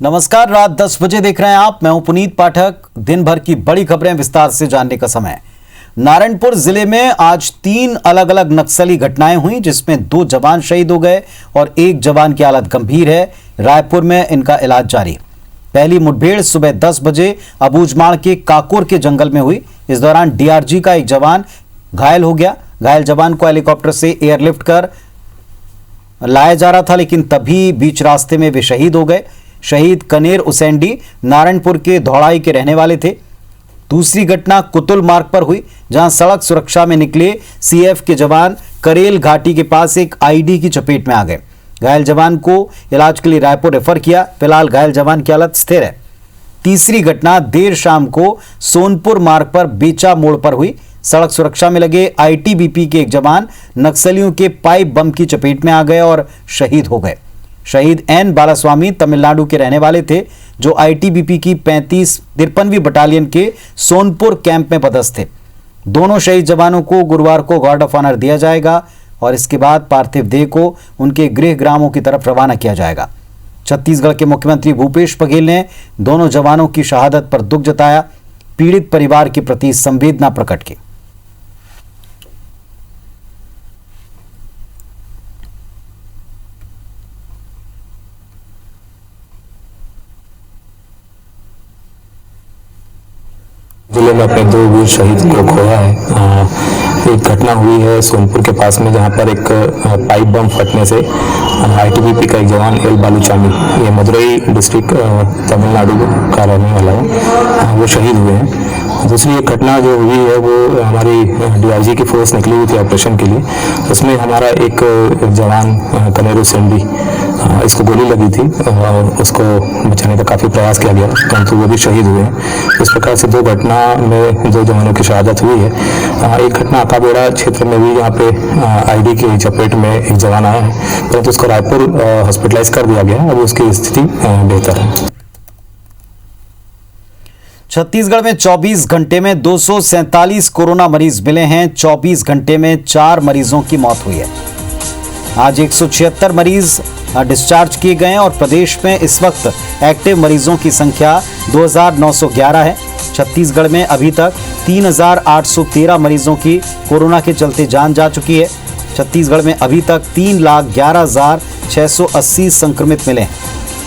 नमस्कार, रात 10 बजे देख रहे हैं आप। मैं हूं पुनीत पाठक। दिन भर की बड़ी खबरें विस्तार से जानने का समय। नारायणपुर जिले में आज 3 अलग अलग नक्सली घटनाएं हुई, जिसमें 2 जवान शहीद हो गए और 1 जवान की हालत गंभीर है। रायपुर में इनका इलाज जारी। पहली मुठभेड़ सुबह 10 बजे अबूझमाड़ के काकोर के जंगल में हुई। इस दौरान डीआरजी का एक जवान घायल हो गया। घायल जवान को हेलीकॉप्टर से एयरलिफ्ट कर लाया जा रहा था, लेकिन तभी बीच रास्ते में वे शहीद हो गए। शहीद कनेर उसेंडी नारायणपुर के धौड़ाई के रहने वाले थे। दूसरी घटना कुतुल मार्ग पर हुई, जहां सड़क सुरक्षा में निकले सीएफ के जवान करेल घाटी के पास एक आईडी की चपेट में आ गए। घायल जवान को इलाज के लिए रायपुर रेफर किया। फिलहाल घायल जवान की हालत स्थिर है। तीसरी घटना देर शाम को सोनपुर मार्ग पर बेचा मोड़ पर हुई। सड़क सुरक्षा में लगे आईटीबीपी के एक जवान नक्सलियों के पाइप बम की चपेट में आ गए और शहीद हो गए। शहीद एन बालास्वामी तमिलनाडु के रहने वाले थे, जो आईटीबीपी की 53वीं बटालियन के सोनपुर कैंप में पदस्थ थे। दोनों शहीद जवानों को गुरुवार को गार्ड ऑफ ऑनर दिया जाएगा और इसके बाद पार्थिव देह को उनके गृह ग्रामों की तरफ रवाना किया जाएगा। छत्तीसगढ़ के मुख्यमंत्री भूपेश बघेल ने दोनों जवानों की शहादत पर दुख जताया। पीड़ित परिवार के प्रति संवेदना प्रकट की। जिले में अपने 2 वीर शहीद को खोया है। एक घटना हुई है सोनपुर के पास में, जहां पर एक पाइप बम फटने से आईटीबीपी का एक जवान एल बालूचामी, ये मदुरई डिस्ट्रिक्ट तमिलनाडु का रहने वाला है, वो शहीद हुए हैं। दूसरी एक घटना जो हुई है वो हमारी डीआरजी की फोर्स निकली हुई थी ऑपरेशन के लिए। उसमें हमारा एक जवान कनेरू सेंडी, इसको गोली लगी थी और उसको बचाने का काफ़ी प्रयास किया गया, परंतु वो भी शहीद हुए हैं। इस प्रकार से 2 घटना में 2 जवानों की शहादत हुई है। एक घटना अकाबेड़ा क्षेत्र में भी, यहाँ पे आईडी की चपेट में एक जवान आया है, परंतु उसको रायपुर हॉस्पिटलाइज कर दिया गया है। अभी उसकी स्थिति बेहतर है। छत्तीसगढ़ में 24 घंटे में 247 कोरोना मरीज मिले हैं। 24 घंटे में 4 मरीजों की मौत हुई है। आज 176 मरीज डिस्चार्ज किए गए हैं और प्रदेश में इस वक्त एक्टिव मरीजों की संख्या 2911 है। छत्तीसगढ़ में अभी तक 3813 मरीजों की कोरोना के चलते जान जा चुकी है। छत्तीसगढ़ में अभी तक 3,11,680 संक्रमित मिले हैं।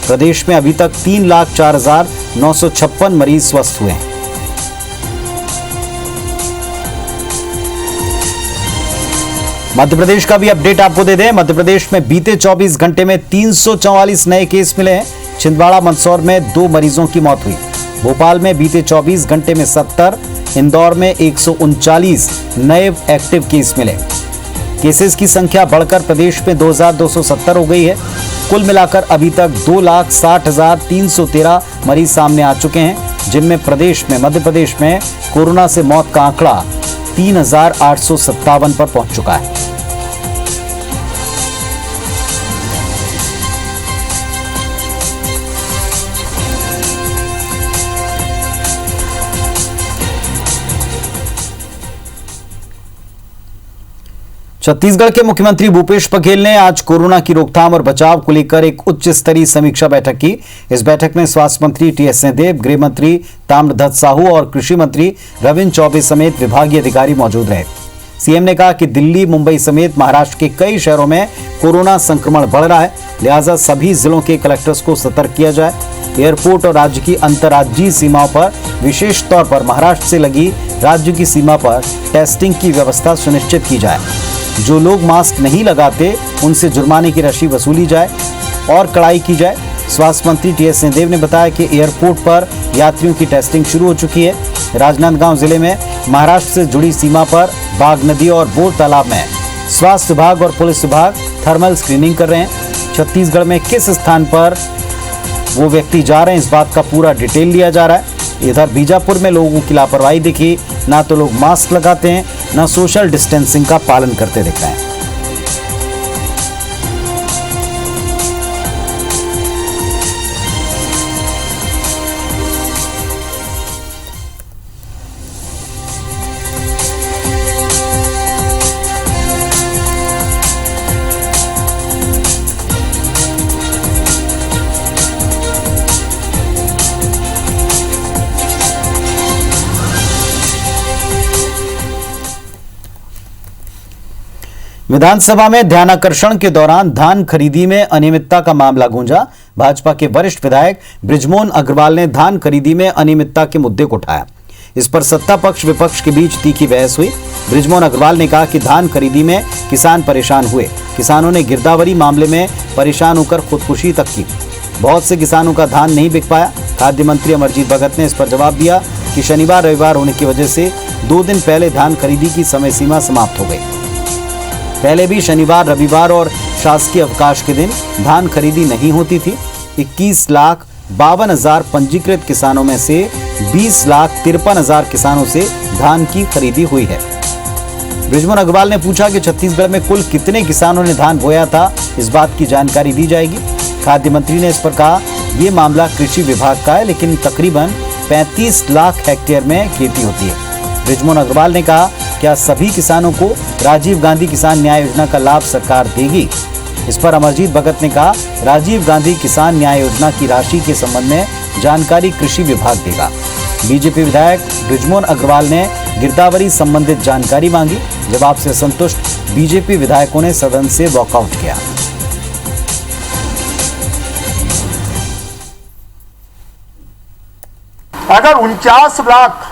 प्रदेश में अभी तक 3,04,956 मरीज स्वस्थ हुए हैं। मध्य प्रदेश का भी अपडेट आपको दे दें। मध्य प्रदेश में बीते 24 घंटे में 344 नए केस मिले हैं। छिंदवाड़ा मंदसौर में 2 मरीजों की मौत हुई। भोपाल में बीते 24 घंटे में 70, इंदौर में 139 नए एक्टिव केस मिले। केसेस की संख्या बढ़कर प्रदेश में 2270 हो गई है। कुल मिलाकर अभी तक 2,60,313 मरीज सामने आ चुके हैं, जिनमें मध्य प्रदेश में कोरोना से मौत का आंकड़ा 3,857 पर पहुंच चुका है। छत्तीसगढ़ के मुख्यमंत्री भूपेश बघेल ने आज कोरोना की रोकथाम और बचाव को लेकर एक उच्च स्तरीय समीक्षा बैठक की। इस बैठक में स्वास्थ्य मंत्री टीएस सिंहदेव, गृह मंत्री ताम्रध्वज साहू और कृषि मंत्री रविन्द्र चौबे समेत विभागीय अधिकारी मौजूद रहे। सीएम ने कहा कि दिल्ली, मुंबई समेत महाराष्ट्र के कई शहरों में कोरोना संक्रमण बढ़ रहा है, लिहाजा सभी जिलों के कलेक्टर्स को सतर्क किया जाए। एयरपोर्ट और राज्य की अंतर्राज्यीय सीमाओं पर, विशेष तौर पर महाराष्ट्र से लगी राज्य की सीमा पर टेस्टिंग की व्यवस्था सुनिश्चित की जाए। जो लोग मास्क नहीं लगाते उनसे जुर्माने की राशि वसूली जाए और कड़ाई की जाए। स्वास्थ्य मंत्री टीएस सिंहदेव ने बताया कि एयरपोर्ट पर यात्रियों की टेस्टिंग शुरू हो चुकी है। राजनांदगांव जिले में महाराष्ट्र से जुड़ी सीमा पर बाग नदी और बोर तालाब में स्वास्थ्य विभाग और पुलिस विभाग थर्मल स्क्रीनिंग कर रहे हैं। छत्तीसगढ़ में किस स्थान पर वो व्यक्ति जा रहे हैं, इस बात का पूरा डिटेल लिया जा रहा है। इधर बीजापुर में लोगों की लापरवाही दिखी। ना तो लोग मास्क लगाते हैं, ना सोशल डिस्टेंसिंग का पालन करते दिख रहे हैं। विधानसभा में ध्यानाकर्षण के दौरान धान खरीदी में अनियमितता का मामला गूंजा। भाजपा के वरिष्ठ विधायक बृजमोहन अग्रवाल ने धान खरीदी में अनियमितता के मुद्दे को उठाया। इस पर सत्ता पक्ष विपक्ष के बीच तीखी बहस हुई। बृजमोहन अग्रवाल ने कहा कि धान खरीदी में किसान परेशान हुए। किसानों ने गिरदावरी मामले में परेशान होकर खुदकुशी तक की। बहुत से किसानों का धान नहीं बिक पाया। खाद्य मंत्री अमरजीत भगत ने इस पर जवाब दिया कि शनिवार रविवार होने की वजह से 2 दिन पहले धान खरीदी की समय सीमा समाप्त हो गई। पहले भी शनिवार रविवार और शासकीय अवकाश के दिन धान खरीदी नहीं होती थी। 21,52,000 पंजीकृत किसानों में से 20,53,000 किसानों से धान की खरीदी हुई है। बृजमोहन अग्रवाल ने पूछा कि छत्तीसगढ़ में कुल कितने किसानों ने धान बोया था, इस बात की जानकारी दी जाएगी। खाद्य मंत्री ने इस पर कहा, ये मामला कृषि विभाग का है, लेकिन तकरीबन 35 लाख हेक्टेयर में खेती होती है। बृजमोहन अग्रवाल ने कहा, क्या सभी किसानों को राजीव गांधी किसान न्याय योजना का लाभ सरकार देगी? इस पर अमरजीत भगत ने कहा, राजीव गांधी किसान न्याय योजना की राशि के संबंध में जानकारी कृषि विभाग देगा। बीजेपी विधायक बृजमोहन अग्रवाल ने गिरदावरी संबंधित जानकारी मांगी। जवाब से असंतुष्ट बीजेपी विधायकों ने सदन से वॉकआउट किया। अगर 49 लाख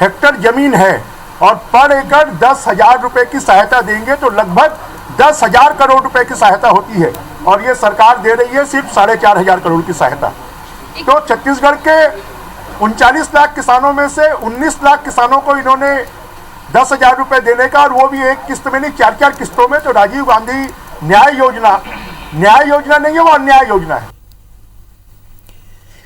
हेक्टेयर जमीन है और पर एकड़ 10,000 रुपए की सहायता देंगे तो लगभग 10,000 करोड़ रुपए की सहायता होती है, और ये सरकार दे रही है सिर्फ 4,500 करोड़ की सहायता। तो छत्तीसगढ़ के 39 लाख किसानों में से 19 लाख किसानों को इन्होंने 10,000 रुपए देने का, और वो भी एक किस्त में नहीं, 4-4 किस्तों में। तो राजीव गांधी न्याय योजना नहीं है, वो अन्याय योजना है।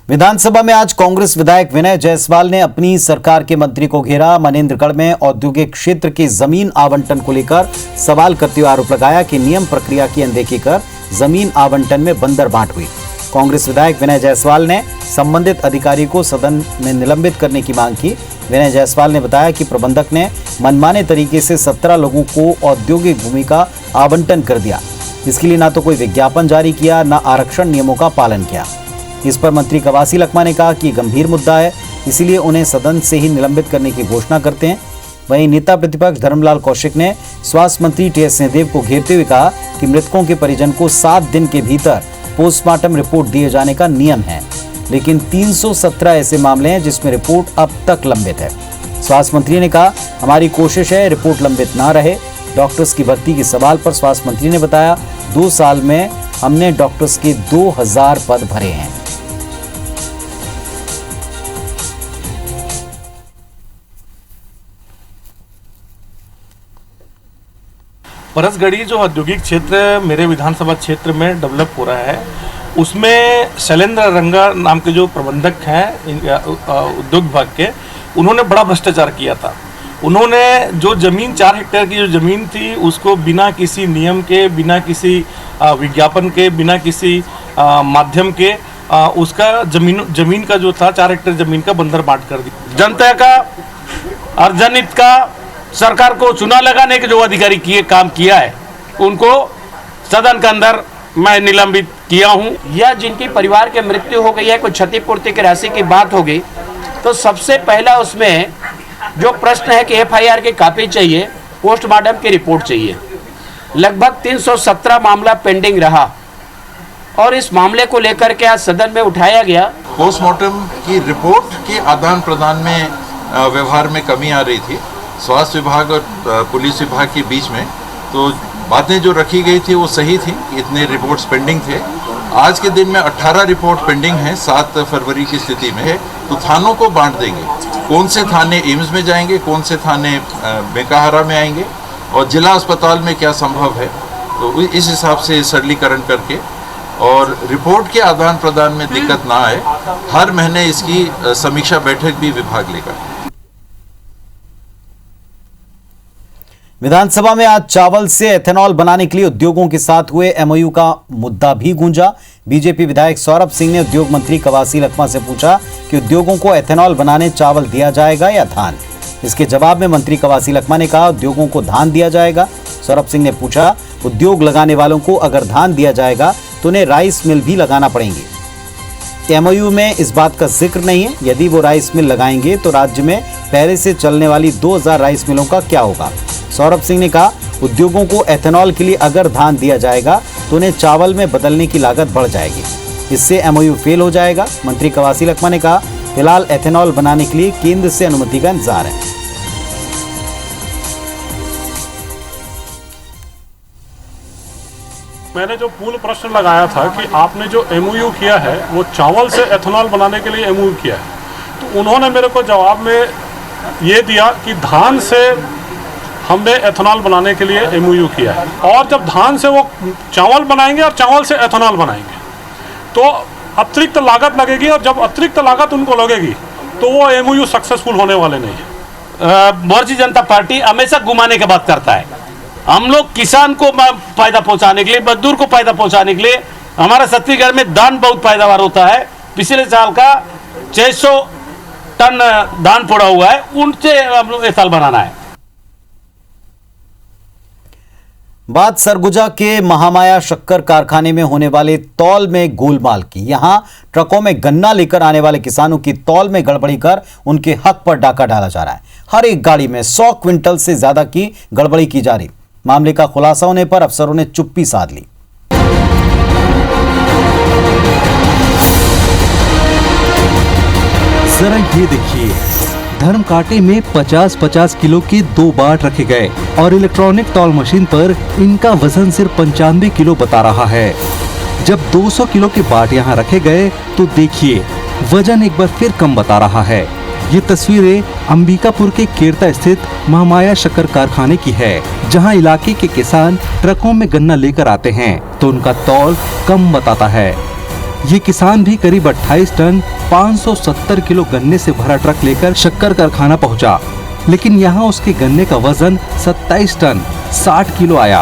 विधानसभा में आज कांग्रेस विधायक विनय जायसवाल ने अपनी सरकार के मंत्री को घेरा। मनेन्द्रगढ़ में औद्योगिक क्षेत्र की जमीन आवंटन को लेकर सवाल करते हुए आरोप लगाया कि नियम प्रक्रिया की अनदेखी कर जमीन आवंटन में बंदर बांट हुई। कांग्रेस विधायक विनय जायसवाल ने संबंधित अधिकारी को सदन में निलंबित करने की मांग की। विनय जायसवाल ने बताया कि प्रबंधक ने मनमाने तरीके से 17 लोगों को औद्योगिक भूमि का आवंटन कर दिया। इसके लिए न तो कोई विज्ञापन जारी किया, न आरक्षण नियमों का पालन किया। इस पर मंत्री कवासी लखमा ने कहा कि गंभीर मुद्दा है, इसीलिए उन्हें सदन से ही निलंबित करने की घोषणा करते हैं। वहीं नेता प्रतिपक्ष धर्मलाल कौशिक ने स्वास्थ्य मंत्री टी.एस. सिंहदेव को घेरते हुए कहा कि मृतकों के परिजन को 7 दिन के भीतर पोस्टमार्टम रिपोर्ट दिए जाने का नियम है, लेकिन 317 ऐसे मामले हैं जिसमें रिपोर्ट अब तक लंबित है। स्वास्थ्य मंत्री ने कहा, हमारी कोशिश है रिपोर्ट लंबित ना रहे। डॉक्टर्स की भर्ती के सवाल पर स्वास्थ्य मंत्री ने बताया, 2 साल में हमने डॉक्टर्स के 2000 पद भरे हैं। परसगढ़ी जो औद्योगिक क्षेत्र मेरे विधानसभा क्षेत्र में डेवलप हो रहा है, उसमें शैलेंद्र रंगा नाम के जो प्रबंधक हैं उद्योग विभाग के, उन्होंने बड़ा भ्रष्टाचार किया था। उन्होंने जो जमीन 4 हेक्टेयर की जो जमीन थी उसको बिना किसी नियम के, बिना किसी विज्ञापन के, बिना किसी माध्यम के उसका जमीन का जो था 4 हेक्टेयर जमीन का बंदर बांट कर दी। जनता का और जनहित का सरकार को चुनाव लगाने के जो अधिकारी काम किया है, उनको सदन के अंदर मैं निलंबित किया हूं। या जिनकी परिवार के मृत्यु हो गई है, कोई क्षतिपूर्ति की राशि की बात हो गई, तो सबसे पहला उसमें जो प्रश्न है कि एफआईआर की कॉपी चाहिए, पोस्टमार्टम की रिपोर्ट चाहिए। लगभग 317 मामला पेंडिंग रहा और इस मामले को लेकर के आज सदन में उठाया गया। पोस्टमार्टम की रिपोर्ट के आदान प्रदान में व्यवहार में कमी आ रही थी स्वास्थ्य विभाग और पुलिस विभाग के बीच में। तो बातें जो रखी गई थी वो सही थी, इतने रिपोर्ट्स पेंडिंग थे। आज के दिन में 18 रिपोर्ट पेंडिंग है 7 फरवरी की स्थिति में है। तो थानों को बांट देंगे, कौन से थाने एम्स में जाएंगे, कौन से थाने बेकाहारा में आएंगे और जिला अस्पताल में क्या संभव है, तो इस हिसाब से सरलीकरण करके और रिपोर्ट के आदान प्रदान में दिक्कत ना आए, हर महीने इसकी समीक्षा बैठक भी विभाग लेगा। विधानसभा में आज चावल से एथेनॉल बनाने के लिए उद्योगों के साथ हुए एमओयू का मुद्दा भी गूंजा। बीजेपी विधायक सौरभ सिंह ने उद्योग मंत्री कवासी लखमा से पूछा कि उद्योगों को एथेनॉल बनाने चावल दिया जाएगा या धान। इसके जवाब में मंत्री कवासी लखमा ने कहा, उद्योगों को धान दिया जाएगा। सौरभ सिंह ने पूछा, उद्योग लगाने वालों को अगर धान दिया जाएगा तो उन्हें राइस मिल भी लगाना पड़ेंगे। एमओयू में इस बात का जिक्र नहीं है। यदि वो राइस मिल लगाएंगे तो राज्य में पहले से चलने वाली 2000 राइस मिलों का क्या होगा। सौरभ सिंह ने कहा, उद्योगों को एथेनॉल के लिए अगर धान दिया जाएगा तो उन्हें चावल में बदलने की लागत बढ़ जाएगी। इससे एमओयू फेल हो जाएगा। मंत्री कवासी लखमा ने कहा, फिलहाल एथेनॉल बनाने के लिए केंद्र से अनुमति का इंतजार है। मैंने जो पूर्ण प्रश्न लगाया था कि आपने जो एमओयू किया है वो चावल से एथेनॉल बनाने के लिए एमओयू किया है, तो उन्होंने मेरे को जवाब में ये दिया कि धान से हमने एथेनॉल बनाने के लिए एमओयू किया है, और जब धान से वो चावल बनाएंगे और चावल से एथेनॉल बनाएंगे तो अतिरिक्त लागत लगेगी, और जब अतिरिक्त लागत उनको लगेगी तो वो एमओयू सक्सेसफुल होने वाले नहीं है। भारतीय जनता पार्टी हमेशा घुमाने की बात करता है। हम लोग किसान को फायदा पहुंचाने के लिए, मजदूर को फायदा पहुंचाने के लिए, हमारा छत्तीसगढ़ में धान बहुत पैदावार होता है। पिछले साल का 600 टन धान फोड़ा हुआ है, उनसे हम लोग एथेनॉल बनाना है। बात सरगुजा के महामाया शक्कर कारखाने में होने वाले तौल में गोलमाल की। यहां ट्रकों में गन्ना लेकर आने वाले किसानों की तौल में गड़बड़ी कर उनके हक पर डाका डाला जा रहा है। हर एक गाड़ी में 100 क्विंटल से ज्यादा की गड़बड़ी की जा रही। मामले का खुलासा होने पर अफसरों ने चुप्पी साध ली। जरा ये देखिए, धर्म कांटे में 50-50 किलो के 2 बाट रखे गए और इलेक्ट्रॉनिक तौल मशीन पर इनका वजन सिर्फ 95 किलो बता रहा है। जब 200 किलो के बाट यहाँ रखे गए तो देखिए वजन एक बार फिर कम बता रहा है। ये तस्वीरें अंबिकापुर के केरता स्थित महामाया शक्कर कारखाने की है, जहां इलाके के किसान ट्रकों में गन्ना लेकर आते हैं तो उनका तौल कम बताता है। ये किसान भी करीब 28 टन 570 किलो गन्ने से भरा ट्रक लेकर शक्कर कारखाना पहुंचा, लेकिन यहाँ उसके गन्ने का वजन 27 टन 60 किलो आया।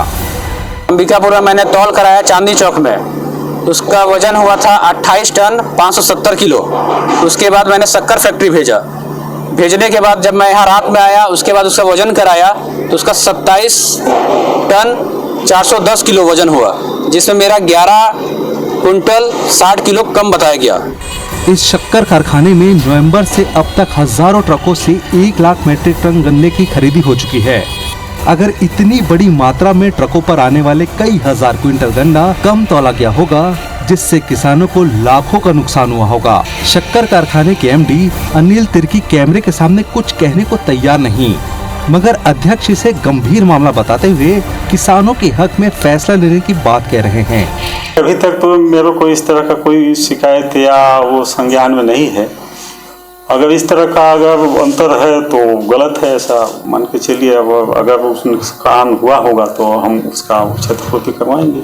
अंबिकापुर में मैंने तौल कराया चांदनी चौक में, उसका वजन हुआ था 28 टन 570 किलो। उसके बाद मैंने शक्कर फैक्ट्री भेजा। भेजने के बाद जब मैं यहाँ रात में आया, उसके बाद उसका वजन कराया तो उसका 27 टन 410 किलो वजन हुआ, जिसमें मेरा 11 कुंटल 60 किलो कम बताया गया। इस शक्कर कारखाने में नवंबर से अब तक हजारों ट्रकों से 1 लाख मीट्रिक टन गन्ने की खरीदी हो चुकी है। अगर इतनी बड़ी मात्रा में ट्रकों पर आने वाले कई हजार क्विंटल गन्ना कम तौला गया होगा, जिससे किसानों को लाखों का नुकसान हुआ होगा। शक्कर कारखाने के एमडी अनिल तिर्की कैमरे के सामने कुछ कहने को तैयार नहीं, मगर अध्यक्ष इसे गंभीर मामला बताते हुए किसानों के हक में फैसला लेने की बात कह रहे हैं। अभी तक तो मेरे को इस तरह का कोई शिकायत या वो संज्ञान में नहीं है। अगर इस तरह का अगर अंतर है तो गलत है, ऐसा मान के चलिए। अब अगर उसका काम हुआ होगा तो हम उसका क्षतिपूर्ति करवाएंगे।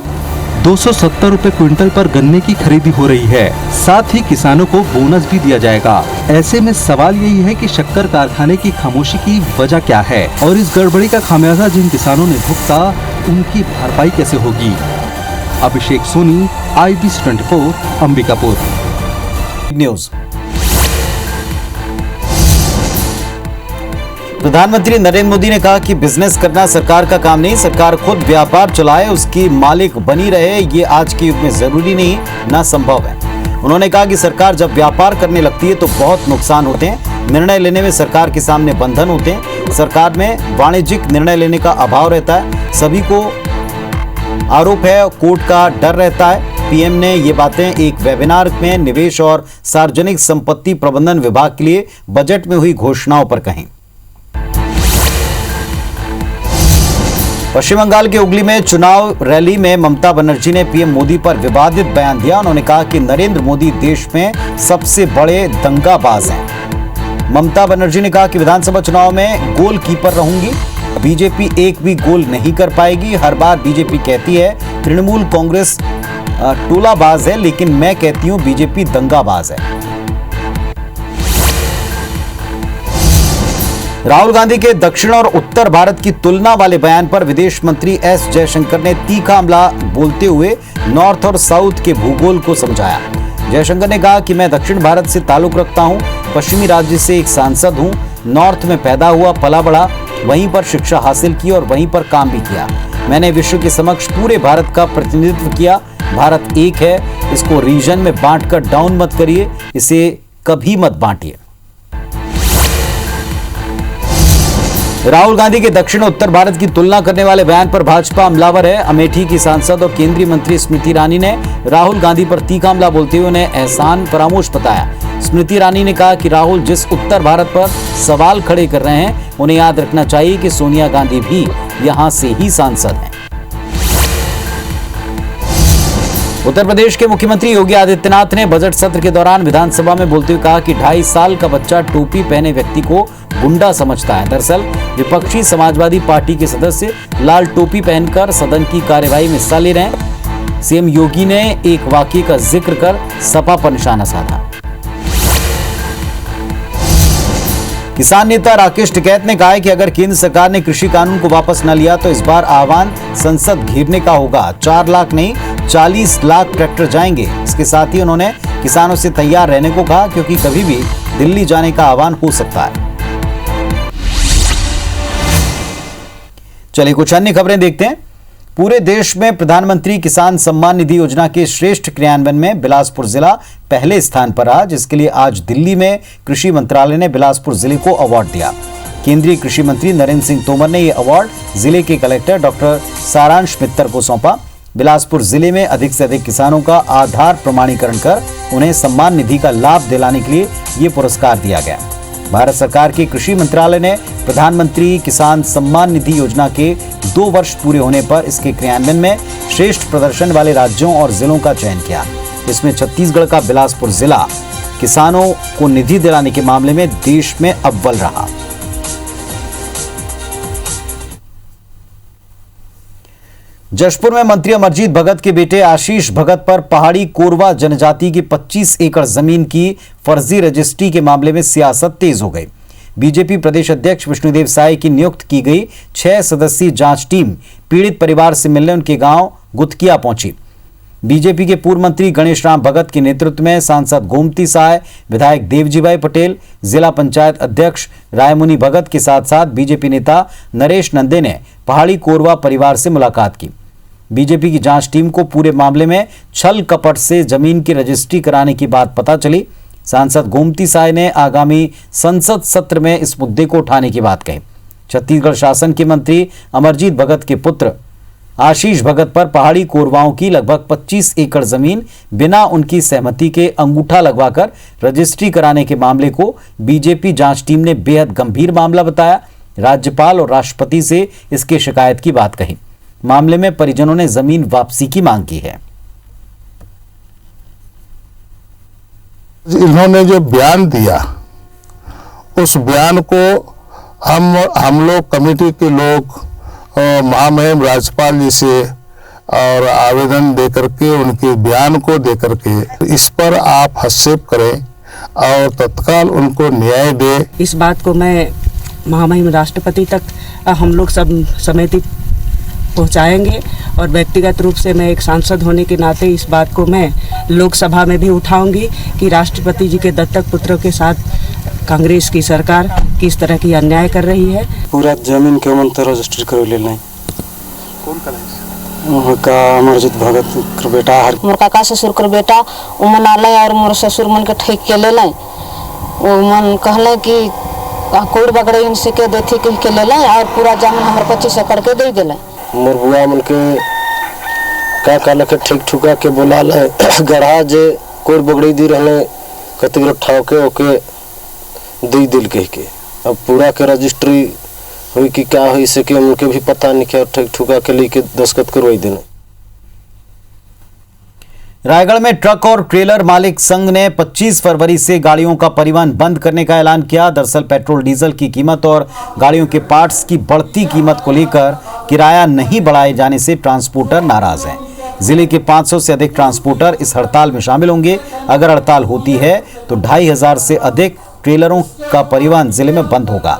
270 रुपए क्विंटल पर गन्ने की खरीदी हो रही है, साथ ही किसानों को बोनस भी दिया जाएगा। ऐसे में सवाल यही है कि शक्कर कारखाने की खामोशी की वजह क्या है और इस गड़बड़ी का खामियाजा जिन किसानों ने भुगता उनकी भरपाई कैसे होगी। अभिषेक सोनी, IBC 24, अंबिकापुर न्यूज। प्रधानमंत्री नरेंद्र मोदी ने कहा कि बिजनेस करना सरकार का काम नहीं, सरकार खुद व्यापार चलाए, उसकी मालिक बनी रहे, ये आज के युग में जरूरी नहीं, ना संभव है। उन्होंने कहा कि सरकार जब व्यापार करने लगती है तो बहुत नुकसान होते हैं। निर्णय लेने में सरकार के सामने बंधन होते हैं। सरकार में वाणिज्यिक निर्णय लेने का अभाव रहता है। सभी को आरोप है, कोर्ट का डर रहता है। पीएम ने ये बातें एक वेबिनार में निवेश और सार्वजनिक संपत्ति प्रबंधन विभाग के लिए बजट में हुई घोषणाओं पर कहीं। पश्चिम बंगाल के हुगली में चुनाव रैली में ममता बनर्जी ने पीएम मोदी पर विवादित बयान दिया। उन्होंने कहा कि नरेंद्र मोदी देश में सबसे बड़े दंगाबाज हैं। ममता बनर्जी ने कहा कि विधानसभा चुनाव में गोलकीपर रहूंगी, बीजेपी एक भी गोल नहीं कर पाएगी। हर बार बीजेपी कहती है तृणमूल कांग्रेस टोलाबाज है, लेकिन मैं कहती हूं बीजेपी दंगाबाज है। राहुल गांधी के दक्षिण और उत्तर भारत की तुलना वाले बयान पर विदेश मंत्री एस जयशंकर ने तीखा हमला बोलते हुए नॉर्थ और साउथ के भूगोल को समझाया। जयशंकर ने कहा कि मैं दक्षिण भारत से ताल्लुक रखता हूं, पश्चिमी राज्य से एक सांसद हूं, नॉर्थ में पैदा हुआ, पला बढ़ा, वहीं पर शिक्षा हासिल की और वहीं पर काम भी किया। मैंने विश्व के समक्ष पूरे भारत का प्रतिनिधित्व किया। भारत एक है, इसको रीजन में बांटकर डाउन मत करिए, इसे कभी मत बांटिए। राहुल गांधी के दक्षिण उत्तर भारत की तुलना करने वाले बयान पर भाजपा हमलावर है। अमेठी की सांसद और केंद्रीय मंत्री स्मृति ईरानी ने राहुल गांधी पर तीखा हमला बोलते हुए उन्हें एहसान फरामोश बताया। स्मृति ईरानी ने कहा कि राहुल जिस उत्तर भारत पर सवाल खड़े कर रहे हैं, उन्हें याद रखना चाहिए कि सोनिया गांधी भी यहां से ही सांसद हैं। उत्तर प्रदेश के मुख्यमंत्री योगी आदित्यनाथ ने बजट सत्र के दौरान विधानसभा में बोलते हुए कहा कि 2.5 साल का बच्चा टोपी पहने व्यक्ति को गुंडा समझता है। दरअसल विपक्षी समाजवादी पार्टी के सदस्य लाल टोपी पहनकर सदन की कार्यवाही में हिस्सा ले रहे हैं। सीएम योगी ने एक वाकये का जिक्र कर सपा पर निशाना साधा। किसान नेता राकेश टिकैत ने कहा है कि अगर केंद्र सरकार ने कृषि कानून को वापस न लिया तो इस बार आह्वान संसद घेरने का होगा। 4 लाख नहीं 40 लाख ट्रैक्टर जाएंगे। इसके साथ ही उन्होंने किसानों से तैयार रहने को कहा, क्योंकि कभी भी दिल्ली जाने का आह्वान हो सकता है। चलिए कुछ अन्य खबरें देखते हैं। पूरे देश में प्रधानमंत्री किसान सम्मान निधि योजना के श्रेष्ठ क्रियान्वयन में बिलासपुर जिला पहले स्थान पर रहा, जिसके लिए आज दिल्ली में कृषि मंत्रालय ने बिलासपुर जिले को अवार्ड दिया। केंद्रीय कृषि मंत्री नरेंद्र सिंह तोमर ने यह अवार्ड जिले के कलेक्टर डॉक्टर सारांश मित्तर को सौंपा। बिलासपुर जिले में अधिक से अधिक किसानों का आधार प्रमाणीकरण कर उन्हें सम्मान निधि का लाभ दिलाने के लिए ये पुरस्कार दिया गया। भारत सरकार के कृषि मंत्रालय ने प्रधानमंत्री किसान सम्मान निधि योजना के 2 वर्ष पूरे होने पर इसके क्रियान्वयन में श्रेष्ठ प्रदर्शन वाले राज्यों और जिलों का चयन किया। इसमें छत्तीसगढ़ का बिलासपुर जिला किसानों को निधि दिलाने के मामले में देश में अव्वल रहा। जशपुर में मंत्री अमरजीत भगत के बेटे आशीष भगत पर पहाड़ी कोरवा जनजाति की 25 एकड़ जमीन की फर्जी रजिस्ट्री के मामले में सियासत तेज हो गई। बीजेपी प्रदेश अध्यक्ष विष्णुदेव साय की नियुक्त की गई 6 सदस्यीय जांच टीम पीड़ित परिवार से मिलने उनके गांव गुतकिया पहुंची। बीजेपी के पूर्व मंत्री गणेश राम भगत के नेतृत्व में सांसद गोमती साय, विधायक देवजीभाई पटेल, जिला पंचायत अध्यक्ष रायमुनि भगत के साथ साथ बीजेपी नेता नरेश नंदे ने पहाड़ी कोरवा परिवार से मुलाकात की। बीजेपी की जांच टीम को पूरे मामले में छल कपट से जमीन की रजिस्ट्री कराने की बात पता चली। सांसद गोमती साय ने आगामी संसद सत्र में इस मुद्दे को उठाने की बात कही। छत्तीसगढ़ शासन के मंत्री अमरजीत भगत के पुत्र आशीष भगत पर पहाड़ी कोरवाओं की लगभग 25 एकड़ जमीन बिना उनकी सहमति के अंगूठा लगवाकर रजिस्ट्री कराने के मामले को बीजेपी जांच टीम ने बेहद गंभीर मामला बताया। राज्यपाल और राष्ट्रपति से इसकी शिकायत की बात कही। मामले में परिजनों ने जमीन वापसी की मांग की है। इन्होंने जो बयान दिया, उस बयान को हम लोग कमेटी के लोग महामहिम राज्यपाल जी से और आवेदन दे करके उनके बयान को दे करके इस पर आप हस्तक्षेप करें और तत्काल उनको न्याय दे। इस बात को मैं महामहिम राष्ट्रपति तक हम लोग सब समिति पहुंचाएंगे और व्यक्तिगत रूप से मैं एक सांसद होने के नाते इस बात को मैं लोकसभा में भी उठाऊंगी कि राष्ट्रपति जी के दत्तक पुत्रों के साथ कांग्रेस की सरकार किस तरह की अन्याय कर रही है। पूरा जमीन के मन तो रजिस्टर कर ले नहीं। कौन का का अमरजीत भगत कर बेटा मोर काका ससुर कर बेटा उमन आले और मोर ससुर मन के ठीक के ले लाई। वो मन कहले कि कोई बगड़े इनसे के देथी के ले लाई और पूरा जमीन हमर 25 एकड़ के दे देले। मोर बुआ मन के का कहले के ठीक ठुका के बोला ले गढ़ा जे कोई बगड़ी दी रहले कतगरो ठाव के ओके दे दिल कह के। अब पूरा के रजिस्ट्री हुई कि क्या हुई से कि उनके भी पता नहीं क्या ठीक ठुका के लिए के दस्तखत करवाई देना। रायगढ़ में ट्रक और ट्रेलर मालिक संघ ने 25 फरवरी से गाड़ियों का परिवहन बंद करने का ऐलान किया। दरअसल पेट्रोल डीजल की कीमत और गाड़ियों के पार्ट्स की बढ़ती कीमत को लेकर किराया नहीं बढ़ाए जाने से ट्रांसपोर्टर नाराज हैं। जिले के 500 से अधिक ट्रांसपोर्टर इस हड़ताल में शामिल होंगे। अगर हड़ताल होती है तो 2500 से अधिक ट्रेलरों का परिवहन जिले में बंद होगा।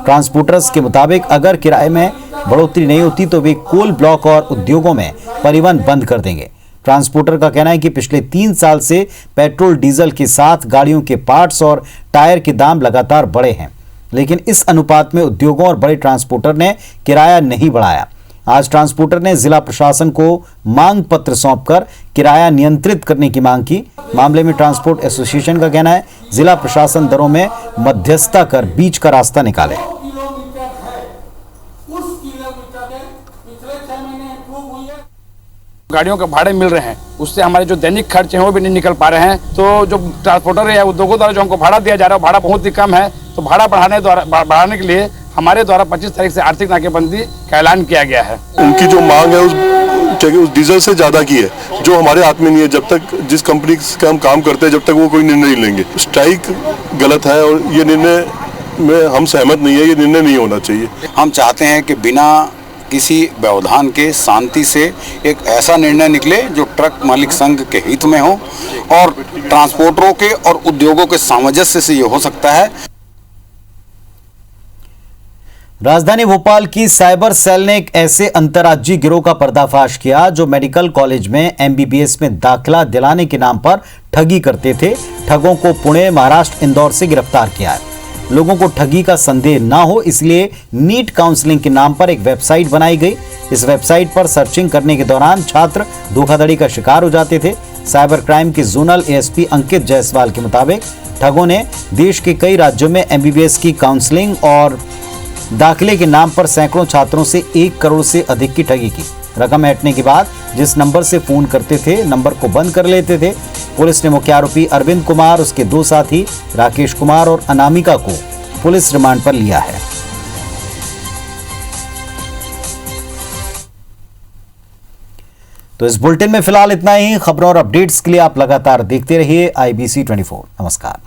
ट्रांसपोर्टर्स के मुताबिक अगर किराए में बढ़ोतरी नहीं होती तो वे कोल ब्लॉक और उद्योगों में परिवहन बंद कर देंगे। ट्रांसपोर्टर का कहना है कि पिछले 3 साल से पेट्रोल डीजल के साथ गाड़ियों के पार्ट्स और टायर के दाम लगातार बढ़े हैं, लेकिन इस अनुपात में उद्योगों और बड़े ट्रांसपोर्टर ने किराया नहीं बढ़ाया। आज ट्रांसपोर्टर ने जिला प्रशासन को मांग पत्र सौंपकर किराया नियंत्रित करने की मांग की। मामले में ट्रांसपोर्ट एसोसिएशन का कहना है जिला प्रशासन दरों में मध्यस्थता कर बीच का रास्ता निकाले। गाड़ियों के भाड़े मिल रहे हैं, उससे हमारे जो दैनिक खर्च हैं वो भी नहीं निकल पा रहे हैं। तो जो ट्रांसपोर्टर या उद्योगों द्वारा जो हमको भाड़ा दिया जा रहा है, भाड़ा बहुत ही कम है। तो भाड़ा बढ़ाने के लिए हमारे द्वारा 25 तारीख से आर्थिक नाकेबंदी का ऐलान किया गया है। उनकी जो मांग है उस डीजल से ज्यादा की है, जो हमारे हाथ में नहीं है। जब तक जिस कंपनी से हम काम करते हैं, जब तक वो कोई निर्णय नहीं लेंगे। स्ट्राइक गलत है और ये निर्णय में हम सहमत नहीं है। ये निर्णय नहीं होना चाहिए। हम चाहते हैं कि बिना किसी व्यवधान के शांति से एक ऐसा निर्णय निकले जो ट्रक मालिक संघ के हित में हो और ट्रांसपोर्टरों के और उद्योगों के सामंजस्य से ये हो सकता है। राजधानी भोपाल की साइबर सेल ने एक ऐसे अंतर्राज्यीय गिरोह का पर्दाफाश किया जो मेडिकल कॉलेज में एमबीबीएस में दाखिला दिलाने के नाम पर ठगी करते थे। ठगों को पुणे, महाराष्ट्र, इंदौर से गिरफ्तार किया है। लोगों को ठगी का संदेह ना हो इसलिए नीट काउंसलिंग के नाम पर एक वेबसाइट बनाई गई। इस वेबसाइट पर सर्चिंग करने के दौरान छात्र धोखाधड़ी का शिकार हो जाते थे। साइबर क्राइम के जोनल एएसपी अंकित जायसवाल के मुताबिक ठगों ने देश के कई राज्यों में एमबीबीएस की काउंसलिंग और दाखिले के नाम पर सैकड़ों छात्रों से 1 करोड़ से अधिक की ठगी की। रकम ऐंठने के बाद जिस नंबर से फोन करते थे, नंबर को बंद कर लेते थे। पुलिस ने मुख्य आरोपी अरविंद कुमार, उसके 2 साथी राकेश कुमार और अनामिका को पुलिस रिमांड पर लिया है। तो इस बुलेटिन में फिलहाल इतना ही। खबरों और अपडेट्स के लिए आप लगातार देखते रहिए IBC 24। नमस्कार।